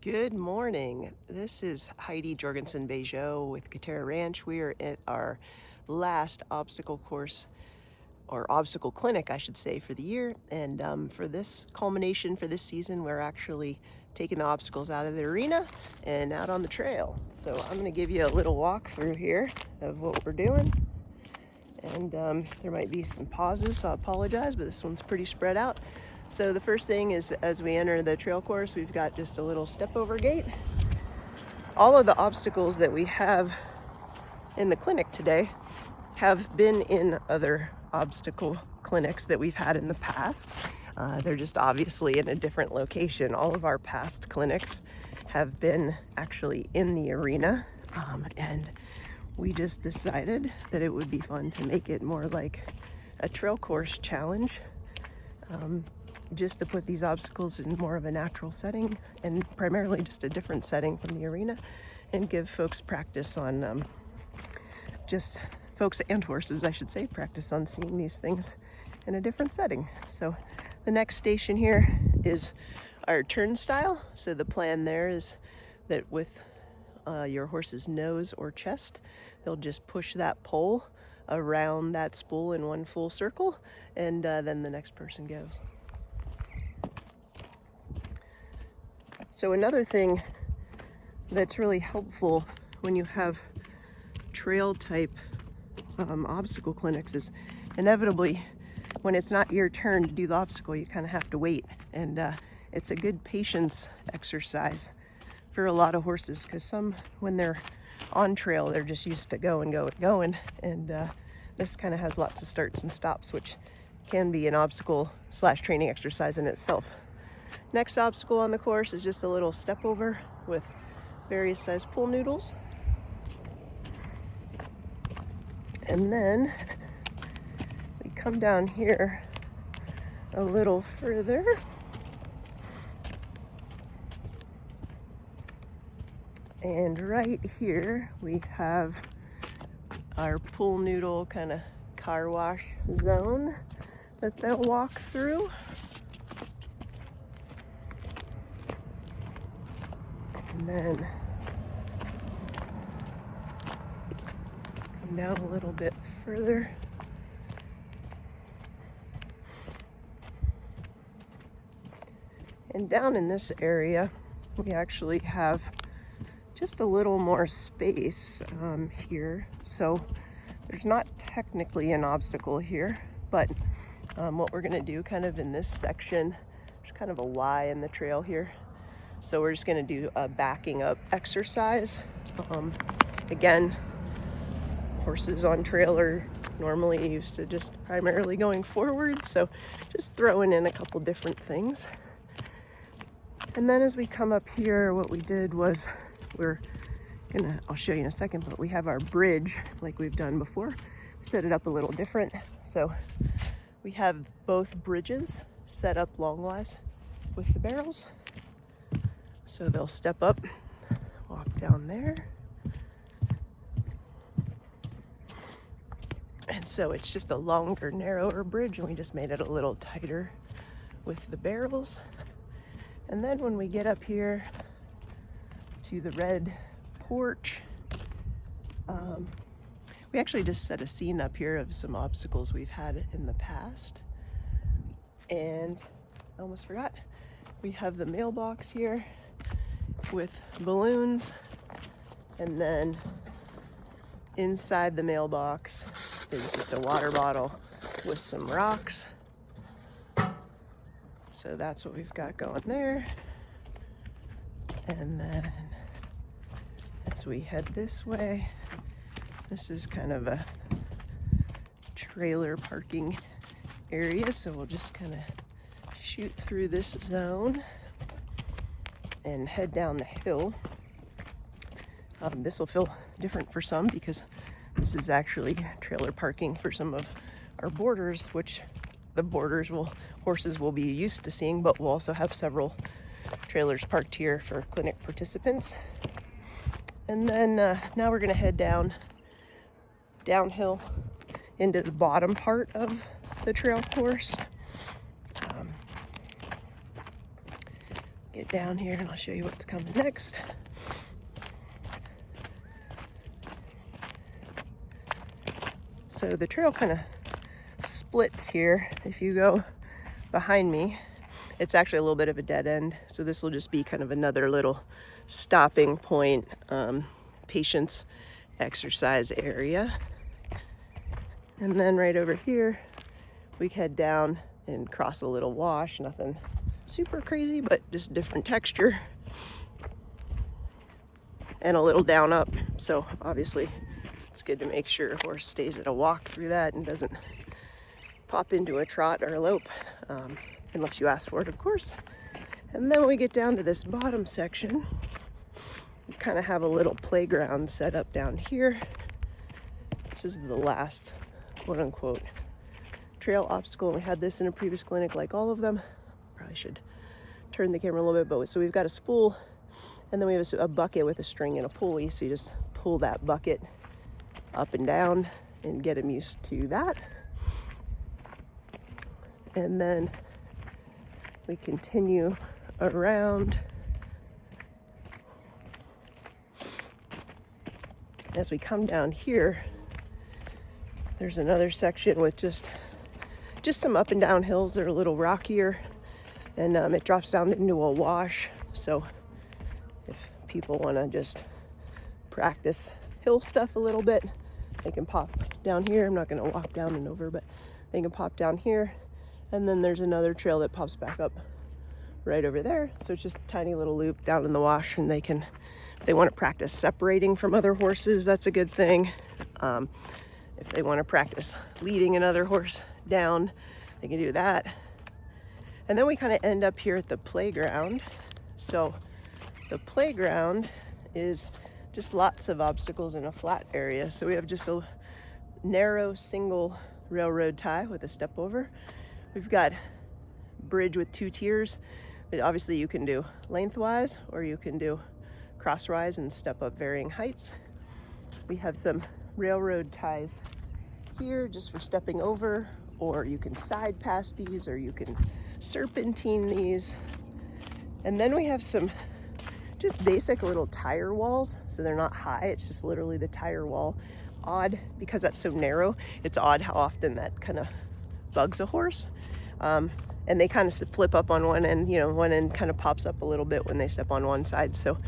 Good morning. This is Heidi Jorgensen Bejo with KiTerra Ranch. We are at our last obstacle course, or obstacle clinic, I should say, for the year. And for this culmination for this season, we're actually taking the obstacles out of the arena and out on the trail. So I'm going to give you a little walk through here of what we're doing. And there might be some pauses, so I apologize, but this one's pretty spread out. So the first thing is, as we enter the trail course, we've got just a little step over gate. All of the obstacles that we have in the clinic today have been in other obstacle clinics that we've had in the past. They're just obviously in a different location. All of our past clinics have been actually in the arena, and we just decided that it would be fun to make it more like a trail course challenge. Just to put these obstacles in more of a natural setting and primarily just a different setting from the arena, and give folks practice on just folks and horses, I should say, practice on seeing these things in a different setting. So the next station here is our turnstile. So the plan there is that with your horse's nose or chest, they'll just push that pole around that spool in one full circle, and then the next person goes. So another thing that's really helpful when you have trail type obstacle clinics is inevitably when it's not your turn to do the obstacle, you kind of have to wait. And it's a good patience exercise for a lot of horses, because some, when they're on trail, they're just used to going. And this kind of has lots of starts and stops, which can be an obstacle / training exercise in itself. Next obstacle on the course is just a little step over with various size pool noodles. And then we come down here a little further. And right here we have our pool noodle kind of car wash zone that they'll walk through. And then come down a little bit further. And down in this area, we actually have just a little more space here. So there's not technically an obstacle here, but what we're gonna do kind of in this section, there's kind of a Y in the trail here. So we're just gonna do a backing up exercise. Again, horses on trail are normally used to just primarily going forward, so just throwing in a couple different things. And then as we come up here, what we did was I'll show you in a second, but we have our bridge like we've done before. We set it up a little different. So we have both bridges set up longwise with the barrels. So they'll step up, walk down there. And so it's just a longer, narrower bridge, and we just made it a little tighter with the barrels. And then when we get up here to the red porch, we actually just set a scene up here of some obstacles we've had in the past. And I almost forgot, we have the mailbox here with balloons, and then inside the mailbox is just a water bottle with some rocks. So that's what we've got going there. And then as we head this way, this is kind of a trailer parking area, so we'll just kind of shoot through this zone and head down the hill. This will feel different for some because this is actually trailer parking for some of our boarders, which horses will be used to seeing, but we'll also have several trailers parked here for clinic participants. And then now we're gonna head downhill into the bottom part of the trail course. Get down here and I'll show you what's coming next. So the trail kind of splits here. If you go behind me, it's actually a little bit of a dead end. So this will just be kind of another little stopping point, patience exercise area. And then right over here, we head down and cross a little wash. Nothing super crazy, but just different texture. And a little down up. So obviously it's good to make sure a horse stays at a walk through that and doesn't pop into a trot or a lope, unless you ask for it, of course. And then when we get down to this bottom section, we kind of have a little playground set up down here. This is the last quote unquote trail obstacle. We had this in a previous clinic, like all of them. Probably should turn the camera a little bit, but so we've got a spool, and then we have a bucket with a string and a pulley. So you just pull that bucket up and down and get them used to that. And then we continue around. As we come down here, there's another section with just some up and down hills that are a little rockier, and it drops down into a wash. So if people want to just practice hill stuff a little bit, they can pop down here. I'm not going to walk down and over, but they can pop down here. And then there's another trail that pops back up right over there. So it's just a tiny little loop down in the wash, and they can, if they want to practice separating from other horses, that's a good thing. If they want to practice leading another horse down, they can do that. And then we kind of end up here at the playground. So the playground is just lots of obstacles in a flat area. So we have just a narrow single railroad tie with a step over. We've got bridge with 2 tiers that obviously you can do lengthwise, or you can do crosswise and step up varying heights. We have some railroad ties here just for stepping over, or you can side pass these, or you can serpentine these. And then we have some just basic little tire walls. So they're not high, it's just literally the tire wall. Odd, because that's so narrow, it's odd how often that kind of bugs a horse. And they kind of flip up on one end, one end kind of pops up a little bit when they step on one side. So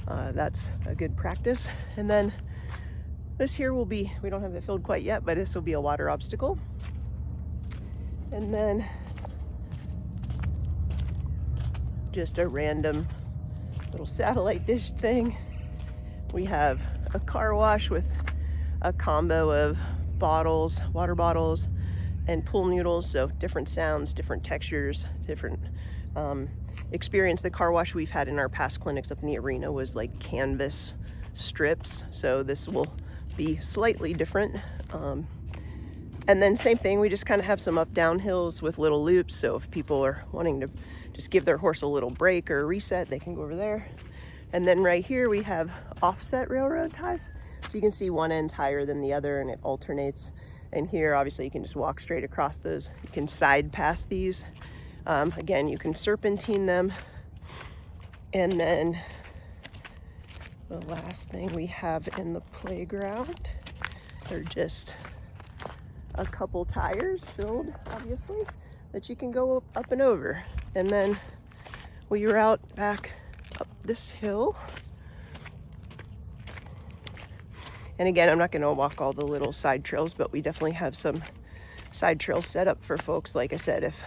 that's a good practice. And then this here will be, we don't have it filled quite yet, but this will be a water obstacle. And then just a random little satellite dish thing. We have a car wash with a combo of bottles, water bottles, and pool noodles. So different sounds, different textures, different experience. The car wash we've had in our past clinics up in the arena was like canvas strips. So this will be slightly different. And then same thing, we just kind of have some up down hills with little loops. So if people are wanting to just give their horse a little break or a reset, they can go over there. And then right here we have offset railroad ties. So you can see one end's higher than the other and it alternates. And here, obviously, you can just walk straight across those. You can side pass these. Again, you can serpentine them. And then the last thing we have in the playground, they're just a couple tires filled, obviously, that you can go up and over. And then we route back up this hill. And again, I'm not going to walk all the little side trails, but we definitely have some side trails set up for folks, like I said, if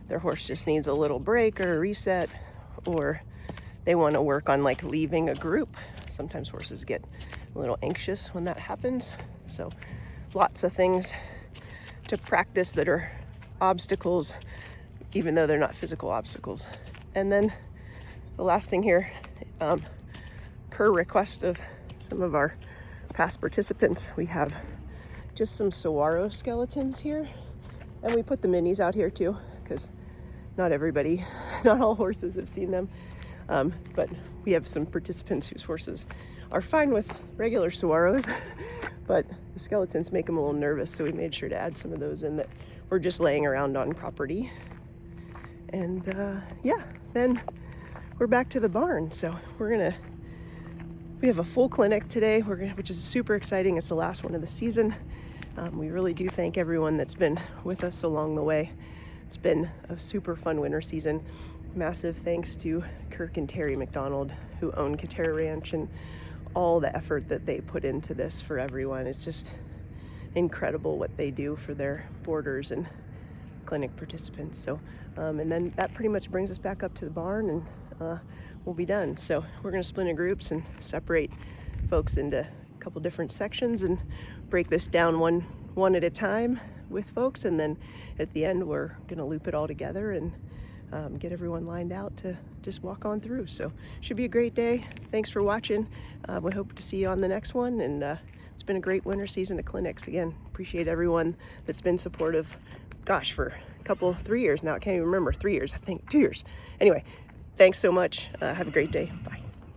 their horse just needs a little break or a reset, or they want to work on like leaving a group. Sometimes horses get a little anxious when that happens. So lots of things to practice that are obstacles, even though they're not physical obstacles. And then the last thing here, per request of some of our past participants, we have just some saguaro skeletons here. And we put the minis out here too, because not all horses have seen them. But we have some participants whose horses are fine with regular saguaros, but the skeletons make them a little nervous. So we made sure to add some of those in that were just laying around on property. And yeah, then we're back to the barn. So we have a full clinic today, which is super exciting. It's the last one of the season. We really do thank everyone that's been with us along the way. It's been a super fun winter season. Massive thanks to Kirk and Terry McDonald, who own KiTerra Ranch, and all the effort that they put into this for everyone. It's just incredible what they do for their boarders and clinic participants. So, and then that pretty much brings us back up to the barn, and we'll be done. So we're gonna split into groups and separate folks into a couple different sections and break this down one at a time with folks. And then at the end, we're gonna loop it all together and get everyone lined out to just walk on through. So should be a great day. Thanks for watching. We hope to see you on the next one. And it's been a great winter season of clinics. Again, appreciate everyone that's been supportive. Gosh, for a 3 years now. I can't even remember. 3 years, I think. 2 years. Anyway, thanks so much. Have a great day. Bye.